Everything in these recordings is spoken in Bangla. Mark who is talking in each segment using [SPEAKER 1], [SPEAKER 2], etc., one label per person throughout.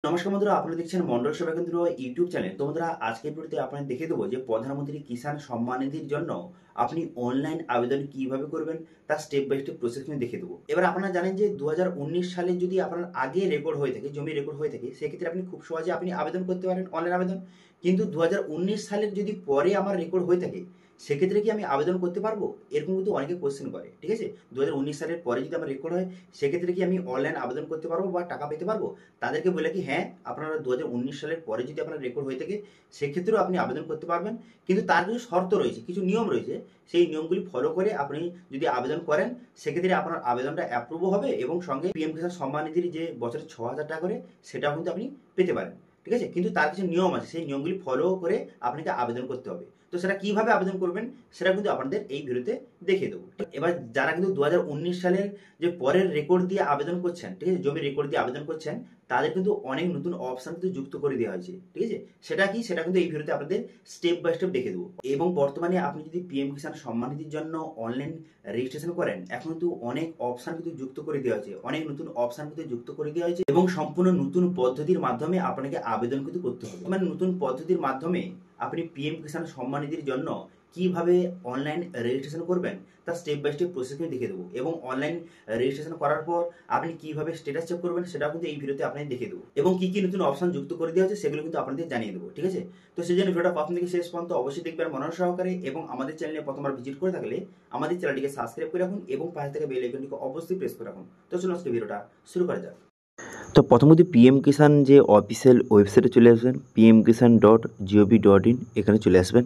[SPEAKER 1] নমস্কার বন্ধুরা, আপনারা দেখছেন মন্ডল সেবা কেন্দ্র ইউটিউব চ্যানেল। তো বন্ধুরা, আজকের ভিডিওতে আপনাদের দেখিয়ে দেবো যে প্রধানমন্ত্রী কিষাণ সম্মান নিধির জন্য আপনি অনলাইন আবেদন কিভাবে করবেন তার স্টেপ বাই স্টেপ প্রসেস কিন্তু দেখিয়ে দেবো। এবার আপনারা জানেন যে 2019 সালে যদি আপনার আগে রেকর্ড হয়ে থাকে, জমি রেকর্ড হয়ে থাকে, সেক্ষেত্রে আপনি খুব সহজে আপনি আবেদন করতে পারেন অনলাইন আবেদন। কিন্তু 2019 সালের যদি পরে আমার রেকর্ড হয়ে থাকে, সেক্ষেত্রে কি আমি আবেদন করতে পারবো? এরকম কিন্তু অনেকে কোশ্চেন করে। ঠিক আছে, 2019 সালের পরে যদি আমার রেকর্ড হয়, সেক্ষেত্রে কি আমি অনলাইন আবেদন করতে পারবো বা টাকা পেতে পারবো? তাদেরকে বলে কি হ্যাঁ, আপনারা 2019 সালের পরে যদি আপনার রেকর্ড হয়ে থাকে, সেক্ষেত্রেও আপনি আবেদন করতে পারবেন। কিন্তু তার কিছু শর্ত রয়েছে, কিছু নিয়ম রয়েছে। সেই নিয়মগুলি ফলো করে আপনি যদি আবেদন করেন, সেক্ষেত্রে আপনার আবেদনটা অ্যাপ্রুভও হবে এবং সঙ্গে পিএম কিষাণ সম্মান নিধির যে বছরে 6,000 টাকা করে, সেটাও কিন্তু আপনি পেতে পারেন। ঠিক আছে, কিন্তু তার কিছু নিয়ম আছে, সেই নিয়মগুলি ফলো করে আপনাকে আবেদন করতে হবে। তো সেটা কিভাবে আবেদন করবেন সেটা কিন্তু আপনাদের এই ভিডিওতে দেখিয়ে দেবো। এবার যারা কিন্তু 2019 সালের যে পরের রেকর্ড দিয়ে আবেদন করছেন, ঠিক আছে, জমির রেকর্ড দিয়ে আবেদন করছেন, তাদের কিন্তু অনেক নতুন অপশন কিন্তু যুক্ত করে দেওয়া হয়েছে। ঠিক আছে, সেটা কি, সেটা কিন্তু এই ভিডিওতে আপনাদের স্টেপ বাই স্টেপ দেখে দেবো। এবং বর্তমানে আপনি যদি পিএম কিষাণ সম্মান নিধির জন্য অনলাইন রেজিস্ট্রেশন করেন, এখন কিন্তু অনেক অপশন কিন্তু যুক্ত করে দেওয়া হয়েছে, অনেক নতুন অপশন কিন্তু যুক্ত করে দেওয়া হয়েছে এবং সম্পূর্ণ নতুন পদ্ধতির মাধ্যমে আপনাকে আবেদন কিন্তু করতে হবে। মানে নতুন পদ্ধতির মাধ্যমে আপনি পিএম কিষাণ সম্মান নিধির জন্য কিভাবে অনলাইন রেজিস্ট্রেশন করবেন তার স্টেপ বাই স্টেপ প্রসেস কিন্তু দেখিয়ে দেবো। এবং অনলাইন রেজিস্ট্রেশন করার পর আপনি কিভাবে স্ট্যাটাস চেক করবেন সেটাও কিন্তু এই ভিডিওতে আপনাদের দেখিয়ে দেবো। এবং কি কি নতুন অপশন যুক্ত করে দেওয়া হচ্ছে সেগুলো কিন্তু আপনাদের জানিয়ে দেবো। ঠিক আছে, তো সেই জন্য ভিডিওটা প্রথম থেকে শেষ পর্যন্ত অবশ্যই দেখবেন মনোযোগ সহকারে। এবং আমাদের চ্যানেলে প্রথমবার ভিজিট করে থাকলে আমাদের চ্যানেলটিকে সাবস্ক্রাইব করে রাখুন এবং পাশে থেকে বেল আইকনটিকে অবশ্যই প্রেস করে রাখুন। তো চলুন আজকে ভিডিওটা শুরু করা যাক।
[SPEAKER 2] তো প্রথমত পিএম কিষাণ যে অফিসিয়াল ওয়েবসাইটে চলে আসবেন, pmkisan.gov.in, এখানে চলে আসবেন।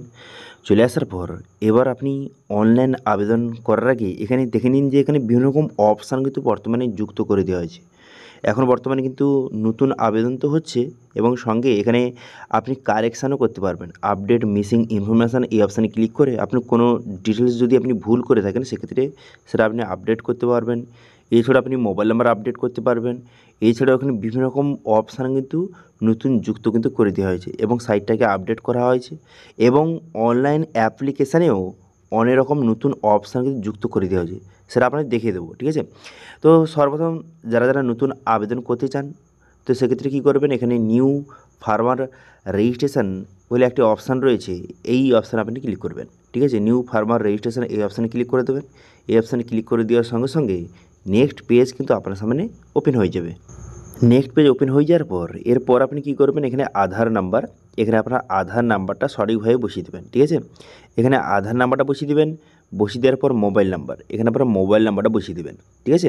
[SPEAKER 2] চলে আসার পর এবার আপনি অনলাইন আবেদন করার আগে এখানে দেখে নিন যে এখানে বিভিন্ন রকম অপশান কিন্তু বর্তমানে যুক্ত করে দেওয়া হয়েছে। এখন বর্তমানে কিন্তু নতুন আবেদন তো হচ্ছে এবং সঙ্গে এখানে আপনি কারেকশানও করতে পারবেন। আপডেট মিসিং ইনফরমেশান, এই অপশানে ক্লিক করে আপনি কোনো ডিটেলস যদি আপনি ভুল করে থাকেন, সেক্ষেত্রে সেটা আপনি আপডেট করতে পারবেন। এছাড়া আপনি মোবাইল নাম্বার আপডেট করতে পারবেন। এছাড়াও এখানে বিভিন্ন রকম অপশান কিন্তু নতুন যুক্ত কিন্তু করে দেওয়া হয়েছে এবং সাইটটাকে আপডেট করা হয়েছে। এবং অনলাইন অ্যাপ্লিকেশানেও অনেক রকম নতুন অপশান কিন্তু যুক্ত করে দেওয়া হয়েছে, সেটা আপনাদের দেখিয়ে দেবো। ঠিক আছে, তো সর্বপ্রথম যারা যারা নতুন আবেদন করতে চান, তো সেক্ষেত্রে কী করবেন, এখানে নিউ ফার্মার রেজিস্ট্রেশন বলে একটি অপশান রয়েছে, এই অপশানে আপনি ক্লিক করবেন। ঠিক আছে, নিউ ফার্মার রেজিস্ট্রেশন এই অপশানে ক্লিক করে দেবেন। এই অপশানে ক্লিক করে দেওয়ার সঙ্গে সঙ্গে নেক্সট পেজ কিন্তু আপনার সামনে ওপেন হয়ে যাবে। নেক্সট পেজ ওপেন হয়ে যাওয়ার পর এরপর আপনি কী করবেন, এখানে আধার নাম্বার, এখানে আপনার আধার নাম্বারটা সঠিকভাবে বসিয়ে দেবেন। ঠিক আছে, এখানে আধার নাম্বারটা বসিয়ে দেবেন। বসিয়ে দেওয়ার পর মোবাইল নাম্বার, এখানে আপনার মোবাইল নাম্বারটা বসিয়ে দেবেন। ঠিক আছে,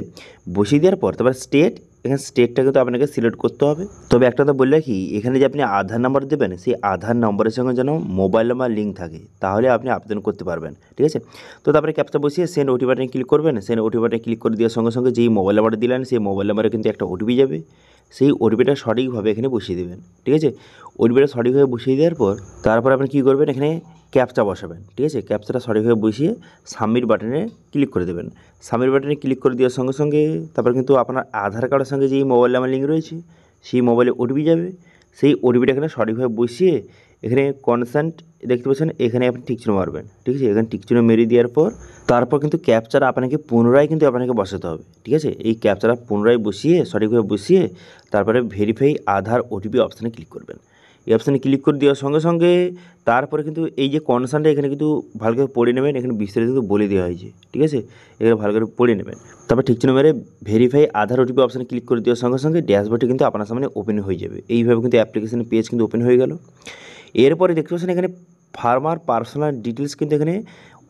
[SPEAKER 2] বসিয়ে দেওয়ার পর তারপর স্টেট, এখানে স্টেটটা কিন্তু আপনাকে সিলেক্ট করতে হবে। তবে একটা কথা বললে কি, এখানে যে আপনি আধার নাম্বার দেবেন, সেই আধার নম্বরের সঙ্গে যেন মোবাইল নাম্বার লিঙ্ক থাকে, তাহলে আপনি আবেদন করতে পারবেন। ঠিক আছে, তো তারপরে ক্যাপচা বসিয়ে সেন্ড ওটিপি বাটনে ক্লিক করবেন। সেন্ড ওটিপি বাটনে ক্লিক করে দেওয়ার সঙ্গে সঙ্গে যেই মোবাইল নাম্বারটা দিলেন, সেই মোবাইল নাম্বারে কিন্তু একটা ওটিপি যাবে। সেই ওটিপিটা সঠিকভাবে এখানে বসিয়ে দেবেন। ঠিক আছে, ওটিপিটা সঠিকভাবে বসিয়ে দেওয়ার পর তারপর আপনি কী করবেন, এখানে ক্যাপচা বসাবেন। ঠিক আছে, ক্যাপচাটা সঠিকভাবে বসিয়ে সাবমিট বাটনে ক্লিক করে দেবেন। সাবমিট বাটনে ক্লিক করে দেওয়ার সঙ্গে সঙ্গে তারপর কিন্তু আপনার আধার কার্ডের সঙ্গে যেই মোবাইল নাম্বার লিঙ্ক রয়েছে, সেই মোবাইলে ওটিপি যাবে। সেই ওটিপিটা এখানে সঠিকভাবে বসিয়ে এখানে কনসেন্ট দেখতে পাচ্ছেন, এখানে আপনি টিকচিহ্ন মারবেন। ঠিক আছে, এখানে টিকচিহ্ন মেরে দেওয়ার পর তারপর কিন্তু ক্যাপচাটা আপনাকে পুনরায় কিন্তু আপনাকে বসাতে হবে। ঠিক আছে, এই ক্যাপচাটা পুনরায় বসিয়ে সঠিকভাবে বসিয়ে তারপরে ভেরিফাই আধার ওটিপি অপশানে ক্লিক করবেন। এই অপশানে ক্লিক করে দেওয়ার সঙ্গে সঙ্গে তারপরে কিন্তু এই যে কনসার্নটা এখানে কিন্তু ভালো করে পড়ে নেবেন, এখানে বিস্তারিত কিন্তু বলে দেওয়া হয়েছে। ঠিক আছে, এখানে ভালো করে পড়ে নেবেন। তারপর ঠিকচিহ্ন মেরে ভেরিফাই আধার ওটিপি অপশানে ক্লিক করে দেওয়ার সঙ্গে সঙ্গে ড্যাশবোর্ডটি কিন্তু আপনার সামনে ওপেন হয়ে যাবে। এইভাবে কিন্তু অ্যাপ্লিকেশনের পেজ কিন্তু ওপেন হয়ে গেল। এরপরে দেখতে পাচ্ছেন এখানে ফার্মার পার্সোনাল ডিটেলস কিন্তু এখানে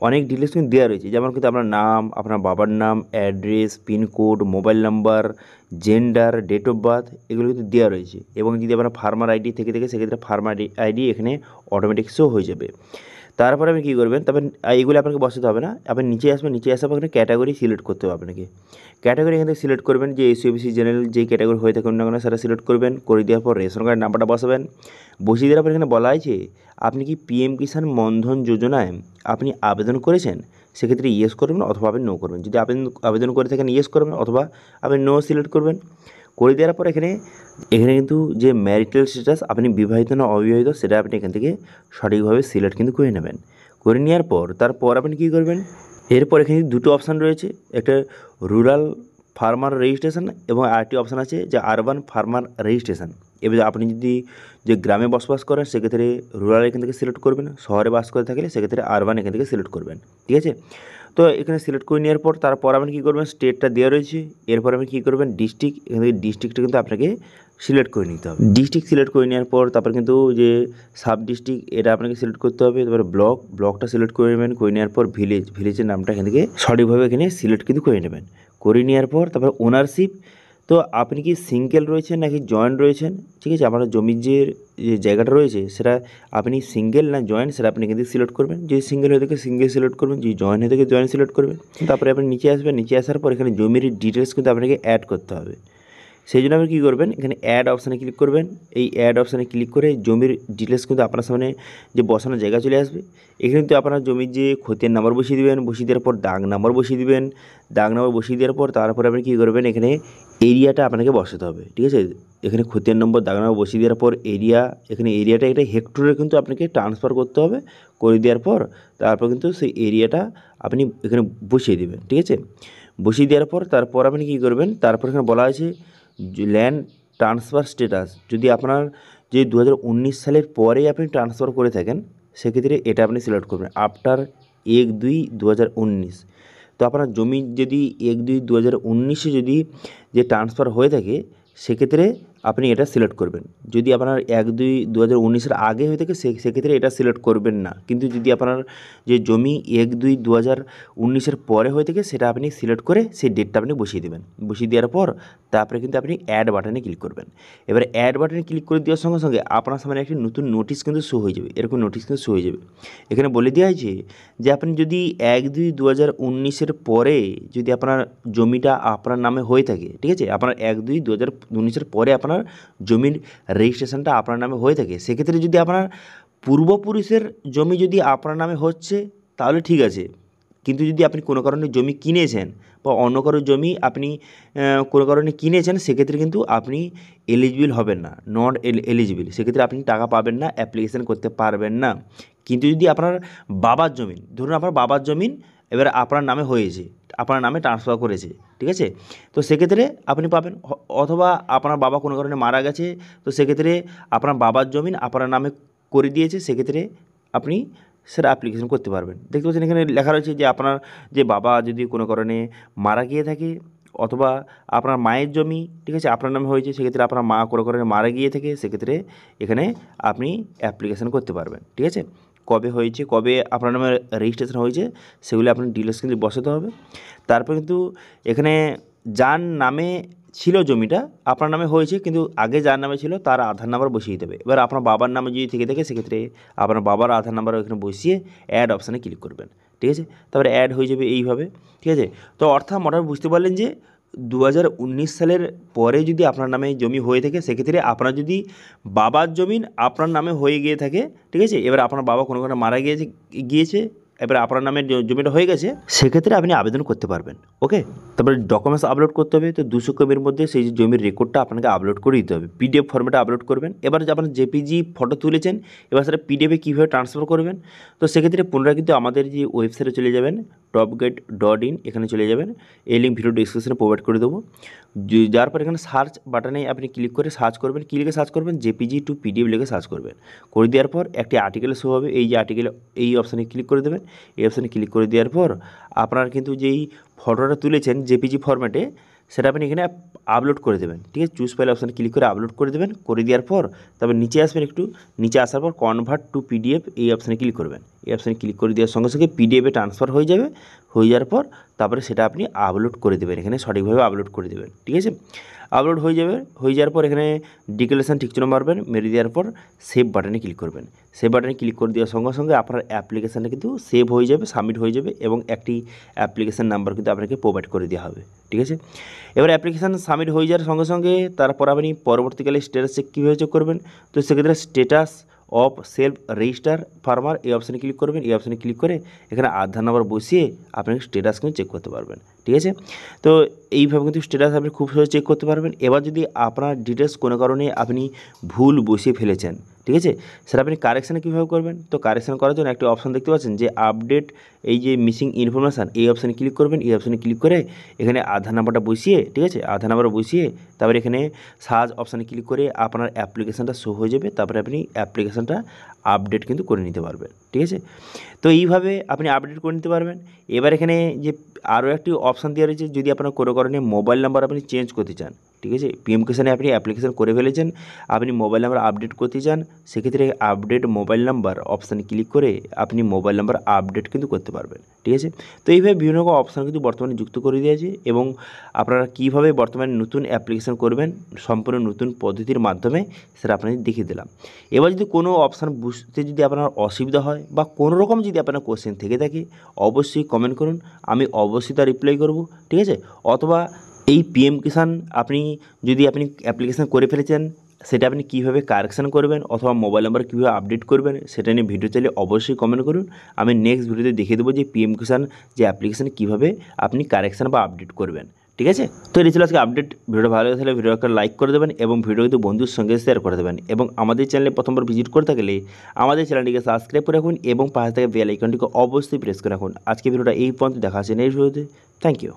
[SPEAKER 2] অনেক ডিটেলস কিন্তু দেওয়া রয়েছে, যেমন কিন্তু আপনার নাম, আপনার বাবার নাম, address, pincode, mobile number, gender, date of birth, এগুলো কিন্তু দেওয়া রয়েছে। এবং যদি আপনার ফার্মার আইডি থেকে থাকে সেক্ষেত্রে ফার্মার আইডি এখানে অটোমেটিক শো হয়ে যাবে। তারপরে আপনি কী করবেন, তারপর এইগুলো আপনাকে বসাতে হবে না, আপনি নিচে আসবেন। নিচে আসার পর এখানে ক্যাটাগরি সিলেক্ট করতে হবে আপনাকে। ক্যাটাগরি এখান থেকে সিলেক্ট করবেন, যে এসসি ওবিসি জেনারেল যেই ক্যাটাগরি হয়ে থাকুন না কেন সেটা সিলেক্ট করবেন। করে দেওয়ার পর রেশন কার্ডের নাম্বারটা বসাবেন। বসিয়ে দেওয়ার পর এখানে বলা হয়েছে আপনি কি পিএম কিষাণ মনধন যোজনায় আপনি আবেদন করেছেন, সেক্ষেত্রে ইয়েস করবেন অথবা আপনি নো করবেন। যদি আবেদন করে থাকেন ইয়েস করবেন অথবা আপনি নো সিলেক্ট করবেন। করে দেওয়ার পর এখানে কিন্তু যে ম্যারিটাল স্ট্যাটাস, আপনি বিবাহিত না অবিবাহিত, সেটা আপনি এখান থেকে সঠিকভাবে সিলেক্ট কিন্তু করে নেবেন। করে নেওয়ার পর তারপর আপনি কী করবেন, এরপর এখানে দুটো অপশান রয়েছে, একটা রুরাল ফার্মার রেজিস্ট্রেশন এবং আরেকটি অপশান আছে যে আরবান ফার্মার রেজিস্ট্রেশন। এবার আপনি যদি যে গ্রামে বসবাস করেন সেক্ষেত্রে রুরাল এখান থেকে সিলেক্ট করবেন, শহরে বাস করে থাকলে সেক্ষেত্রে আরবান এখান থেকে সিলেক্ট করবেন। ঠিক আছে, তো এখানে সিলেক্ট করে নেওয়ার পর তারপর আপনি কী করবেন, স্টেটটা দেওয়া রয়েছে, এরপর আপনি কী করবেন ডিস্ট্রিক্ট, এখান থেকে ডিস্ট্রিক্টটা কিন্তু আপনাকে সিলেক্ট করে নিতে হবে। ডিস্ট্রিক্ট সিলেক্ট করে নেওয়ার পর তারপর কিন্তু যে সাব ডিস্ট্রিক্ট এটা আপনাকে সিলেক্ট করতে হবে, তারপরে ব্লকটা সিলেক্ট করে নেবেন, করে নেওয়ার পর ভিলেজের নামটা এখান থেকে সঠিকভাবে এখানে সিলেক্ট কিন্তু করে নেবেন। করে নেওয়ার পর তারপর ওনারশিপ, তো আপনি কি সিঙ্গেল রয়েছেন নাকি জয়েন্ট রয়েছেন, ঠিক আছে, আপনার জমির যে জায়গাটা রয়েছে সেটা আপনি সিঙ্গেল না জয়েন্ট সেটা আপনি কিন্তু সিলেক্ট করবেন। যদি সিঙ্গেল হয়ে থাকে সিঙ্গেল সিলেক্ট করবেন, যদি জয়েন্ট হয়ে থাকে জয়েন্ট সিলেক্ট করবেন। তারপরে আপনি নিচে আসবেন, নিচে আসার পর এখানে জমির ডিটেলস কিন্তু আপনাকে অ্যাড করতে হবে। সেই জন্য আপনি কী করবেন, এখানে অ্যাড অপশানে ক্লিক করবেন। এই অ্যাড অপশানে ক্লিক করে জমির ডিটেলস কিন্তু আপনার সামনে যে বসানোর জায়গা চলে আসবে। এখানে কিন্তু আপনার জমির যে খতিয়ান নাম্বার বসিয়ে দেবেন, বসিয়ে দেওয়ার পর দাগ নাম্বার বসিয়ে দিবেন, দাগ নাম্বার বসিয়ে দেওয়ার পর তারপরে আপনি কী করবেন, এখানে এরিয়াটা আপনাকে বসাতে হবে। ঠিক আছে, এখানে খতিয়ান নম্বর দাগ নাম্বার বসিয়ে দেওয়ার পর এরিয়া, এখানে এরিয়াটা এটা হেক্টরে কিন্তু আপনাকে ট্রান্সফার করতে হবে। করে দেওয়ার পর তারপর কিন্তু সেই এরিয়াটা আপনি এখানে বসিয়ে দেবেন। ঠিক আছে, বসিয়ে দেওয়ার পর তারপর আপনি কী করবেন, তারপর এখানে বলা আছে ল্যান্ড ট্রান্সফার স্ট্যাটাস, যদি আপনার যে 2019 সালের পরে আপনি ট্রান্সফার করে থাকেন সেক্ষেত্রে এটা আপনি সিলেক্ট করবেন আফটার 1/2/2019। তো আপনার জমি যদি 1/2/2019 যদি যে ট্রান্সফার হয়ে থাকে সেক্ষেত্রে আপনি এটা সিলেক্ট করবেন। যদি আপনার 1/2/2019 আগে হয়ে থাকে সেক্ষেত্রে এটা সিলেক্ট করবেন না। কিন্তু যদি আপনার যে জমি 1/2/2019 পরে হয়ে থাকে সেটা আপনি সিলেক্ট করে সেই ডেটটা আপনি বসিয়ে দেবেন। বসিয়ে দেওয়ার পর তারপরে কিন্তু আপনি অ্যাড বাটনে ক্লিক করবেন। এবার অ্যাড বাটনে ক্লিক করে দেওয়ার সঙ্গে সঙ্গে আপনার সামনে একটি নতুন নোটিশ কিন্তু শো হয়ে যাবে, এরকম নোটিশ কিন্তু শো হয়ে যাবে। এখানে বলে দেওয়া হয়েছে যে আপনি যদি 1/2/2019 পরে যদি আপনার জমিটা আপনার নামে হয়ে থাকে, ঠিক আছে, আপনার 1/2/2019 পরে আপনার জমির রেজিস্ট্রেশনটা আপনার নামে হয়ে থাকে, সেক্ষেত্রে যদি আপনার পূর্বপুরুষের জমি যদি আপনার নামে হচ্ছে তাহলে ঠিক আছে। কিন্তু যদি আপনি কোনো কারণে জমি কিনেছেন বা অন্য কারোর জমি আপনি কোনো কারণে কিনেছেন সেক্ষেত্রে কিন্তু আপনি এলিজিবল হবেন না, নট এলিজিবল, সেক্ষেত্রে আপনি টাকা পাবেন না, অ্যাপ্লিকেশান করতে পারবেন না। কিন্তু যদি আপনার বাবার জমিন, ধরুন আপনার বাবার জমিন এবার আপনার নামে হয়েছে, আপনার নামে ট্রান্সফার করেছে, ঠিক আছে, তো সেক্ষেত্রে আপনি পাবেন। অথবা আপনার বাবা কোনো কারণে মারা গেছে, তো সেক্ষেত্রে আপনার বাবার জমিন আপনার নামে করে দিয়েছে, সেক্ষেত্রে আপনি সেটা অ্যাপ্লিকেশন করতে পারবেন। দেখতে পাচ্ছেন এখানে লেখা রয়েছে যে আপনার যে বাবা যদি কোনো কারণে মারা গিয়ে থাকে অথবা আপনার মায়ের জমি, ঠিক আছে, আপনার নামে হয়েছে, সেক্ষেত্রে আপনার মা কোনো কারণে মারা গিয়ে থাকে, সেক্ষেত্রে এখানে আপনি অ্যাপ্লিকেশন করতে পারবেন। ঠিক আছে, কবে হয়েছে, কবে আপনার নামে রেজিস্ট্রেশন হয়েছে সেগুলো আপনার ডিটেলস কিন্তু বসাতে হবে। তারপর কিন্তু এখানে যার নামে ছিল জমিটা আপনার নামে হয়েছে, কিন্তু আগে যার নামে ছিল তার আধার নাম্বার বসিয়ে দিতে হবে। এবার আপনার বাবার নামে যদি থেকে থাকে সেক্ষেত্রে আপনার বাবার আধার নাম্বার এখানে বসিয়ে অ্যাড অপশানে ক্লিক করবেন। ঠিক আছে, তারপরে অ্যাড হয়ে যাবে এইভাবে। ঠিক আছে, তো অর্থাৎ মোটামুটি বুঝতে পারলেন যে 2019 সালের পরে যদি আপনার নামে জমি হয়ে থাকে সেক্ষেত্রে আপনার যদি বাবার জমিন আপনার নামে হয়ে গিয়ে থাকে, ঠিক আছে, এবার আপনার বাবা কোনো কারণে মারা গিয়েছে, এবার আপনার নামে জমিটা হয়ে গেছে, সেক্ষেত্রে আপনি আবেদন করতে পারবেন। ওকে, তারপরে ডকুমেন্টস আপলোড করতে হবে। তো 200 কপির মধ্যে সেই জমির রেকর্ডটা আপনাকে আপলোড করে দিতে হবে, পিডিএফ ফর্মেটে আপলোড করবেন। এবার যে আপনার জেপিজি ফটো তুলেছেন এবার সেটা পিডিএফে কীভাবে ট্রান্সফার করবেন, তো সেক্ষেত্রে পুনরায় কিন্তু আমাদের যে ওয়েবসাইটে চলে যাবেন topgate.in, এখানে চলে যাবেন, এই লিঙ্ক ভিডিও ডিসক্রিপশনে প্রোভাইড করে দেবো। যার পর এখানে সার্চ বাটনে আপনি ক্লিক করে সার্চ করবেন, কী লিখে সার্চ করবেন, জেপিজি টু পিডিএফ লিখে সার্চ করবেন। করে দেওয়ার পর একটি আর্টিকেল শো হবে, এই যে আর্টিকেল এই অপশানে ক্লিক করে দেবেন। এই অপশানে ক্লিক করে দেওয়ার পর আপনার কিন্তু যেই ফটোটা তুলেছেন জেপিজি ফরম্যাটে সেটা আপনি এখানে আপলোড করে দেবেন। ঠিক আছে, চুজ ফাইল অপশানে ক্লিক করে আপলোড করে দেবেন। করে দেওয়ার পর তারপর নিচে আসবেন, একটু নিচে আসার পর কনভার্ট টু পিডিএফ এই অপশানে ক্লিক করবেন। এই অপশানে ক্লিক করে দেওয়ার সঙ্গে সঙ্গে পিডিএফে ট্রান্সফার হয়ে যাবে। হয়ে যাওয়ার পর তারপরে সেটা আপনি আপলোড করে দেবেন, এখানে সঠিকভাবে আপলোড করে দেবেন। ঠিক আছে, আপলোড হয়ে যাবে। হয়ে যাওয়ার পর এখানে ডিক্লারেশন ঠিক চিহ্ন মারবেন, মেরে দেওয়ার পর সেভ বাটনে ক্লিক করবেন। সেভ বাটনে ক্লিক করে দেওয়ার সঙ্গে সঙ্গে আপনার অ্যাপ্লিকেশানটা কিন্তু সেভ হয়ে যাবে, সাবমিট হয়ে যাবে এবং একটি অ্যাপ্লিকেশান নাম্বার কিন্তু আপনাকে প্রোভাইড করে দেওয়া হবে। ঠিক আছে, এবার অ্যাপ্লিকেশান সাবমিট হয়ে যাওয়ার সঙ্গে সঙ্গে তারপর আপনি পরবর্তীকালে স্ট্যাটাস চেক কীভাবে চেক করবেন, তো সেক্ষেত্রে status of self register farmer এই অপশানে ক্লিক করবেন। এই অপশানে ক্লিক করে এখানে আধার নাম্বার বসিয়ে আপনি স্ট্যাটাস কিন্তু চেক করতে পারবেন। ঠিক ঠিক আছে। তো এইভাবে কিন্তু স্ট্যাটাস আপনি খুব সহজে চেক করতে পারবেন। এবার যদি আপনার ডিটেলস কোনো কারণে আপনি ভুল বসিয়ে ফেলেছেন, ঠিক আছে, সেটা আপনি কারেকশানে কীভাবে করবেন? তো কারেকশান করার জন্য একটি অপশান দেখতে পাচ্ছেন যে আপডেট, এই যে মিসিং ইনফরমেশান, এই অপশানে ক্লিক করবেন। এই অপশানে ক্লিক করে এখানে আধার নাম্বারটা বসিয়ে, ঠিক আছে, আধার নাম্বার বসিয়ে তারপরে এখানে সার্চ অপশানে ক্লিক করে আপনার অ্যাপ্লিকেশানটা শো হয়ে যাবে। তারপরে আপনি অ্যাপ্লিকেশানটা আপডেট কিন্তু করে নিতে পারবেন, ঠিক আছে। তো এইভাবে আপনি আপডেট করে নিতে পারবেন। এবার এখানে যে আরও একটি অপশান দেওয়া রয়েছে, যদি আপনার কোনো কারণে মোবাইল নাম্বার আপনি চেঞ্জ করতে চান, ঠিক আছে, পিএম কিষানে আপনি অ্যাপ্লিকেশান করে ফেলেছেন, আপনি মোবাইল নাম্বার আপডেট করতে চান, সেক্ষেত্রে আপডেট মোবাইল নাম্বার অপশানে ক্লিক করে আপনি মোবাইল নাম্বার আপডেট কিন্তু করতে পারবেন, ঠিক আছে। তো এইভাবে বিভিন্ন রকম অপশান কিন্তু বর্তমানে যুক্ত করে দিয়েছে, এবং আপনারা কীভাবে বর্তমানে নতুন অ্যাপ্লিকেশান করবেন সম্পূর্ণ নতুন পদ্ধতির মাধ্যমে সেটা আপনাদের দেখিয়ে দিলাম। এবার যদি কোনো অপশান বুঝতে যদি আপনার অসুবিধা হয় বা কোনো রকম যদি আপনার কোশ্চেন থেকে থাকে, অবশ্যই কমেন্ট করুন, আমি অবশ্যই তার রিপ্লাই করব, ঠিক আছে। অথবা এই পিএম কিষান আপনি যদি আপনি অ্যাপ্লিকেশান করে ফেলেছেন, সেটা আপনি কীভাবে কারেকশান করবেন অথবা মোবাইল নাম্বার কীভাবে আপডেট করবেন সেটা নিয়ে ভিডিও চাইলে অবশ্যই কমেন্ট করুন। আমি নেক্সট ভিডিওতে দেখিয়ে দেবো যে পিএম কিষান যে অ্যাপ্লিকেশান কীভাবে আপনি কারেকশান বা আপডেট করবেন, ঠিক আছে। তো এই ছিল আজকে আপডেট। ভিডিও ভালো লাগলে ভিডিওকে লাইক করে দেবেন এবং ভিডিও কিন্তু বন্ধুর সঙ্গে শেয়ার করে দেবেন, এবং আমাদের চ্যানেলে প্রথমবার ভিজিট করে থাকলে আমাদের চ্যানেলটিকে সাবস্ক্রাইব করে রাখুন এবং পাশে থেকে বেল আইকনটিকে অবশ্যই প্রেস করে রাখুন। আজকে ভিডিওটা এই পর্যন্ত, দেখা আছে নেক্সট ভিডিওতে। Thank you.